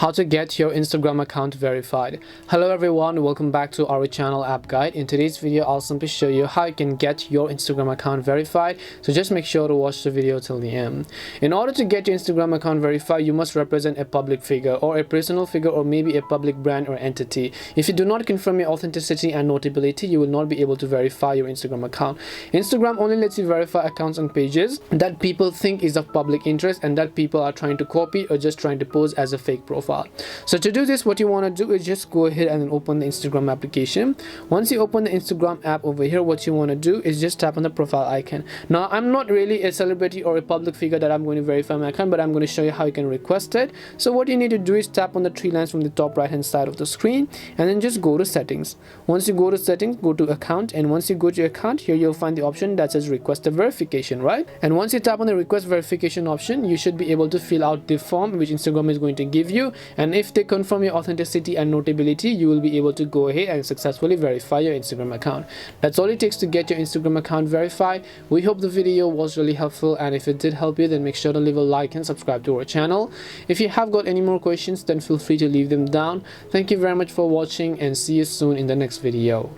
how to get your Instagram account verified. Hello everyone, welcome back to our channel App Guide. In today's video, I'll simply show you how you can get your Instagram account verified. So just make sure to watch the video till the end. In order to get your Instagram account verified, you must represent a public figure or a personal figure or maybe a public brand or entity. If you do not confirm your authenticity and notability, you will not be able to verify your Instagram account. Instagram only lets you verify accounts and pages that people think is of public interest and that people are trying to copy or just trying to pose as a fake profile. So to do this, what you want to do is just go ahead and open the Instagram application. Once you open the Instagram app over here, what you want to do is just tap on the profile icon. Now, I'm not really a celebrity or a public figure that I'm going to verify my account, but I'm going to show you how you can request it. So what you need to do is tap on the three lines from the top right hand side of the screen and then just go to settings. Once you go to settings, go to account, and once you go to account, here you'll find the option that says request a verification, right? And once you tap on the request verification option, you should be able to fill out the form which Instagram is going to give you, and if they confirm your authenticity and notability, you will be able to go ahead and successfully verify your Instagram account. That's all it takes to get your Instagram account verified. We hope the video was really helpful, and if it did help you, then make sure to leave a like and subscribe to our channel. If you have got any more questions, then feel free to leave them down. Thank you very much for watching and see you soon in the next video.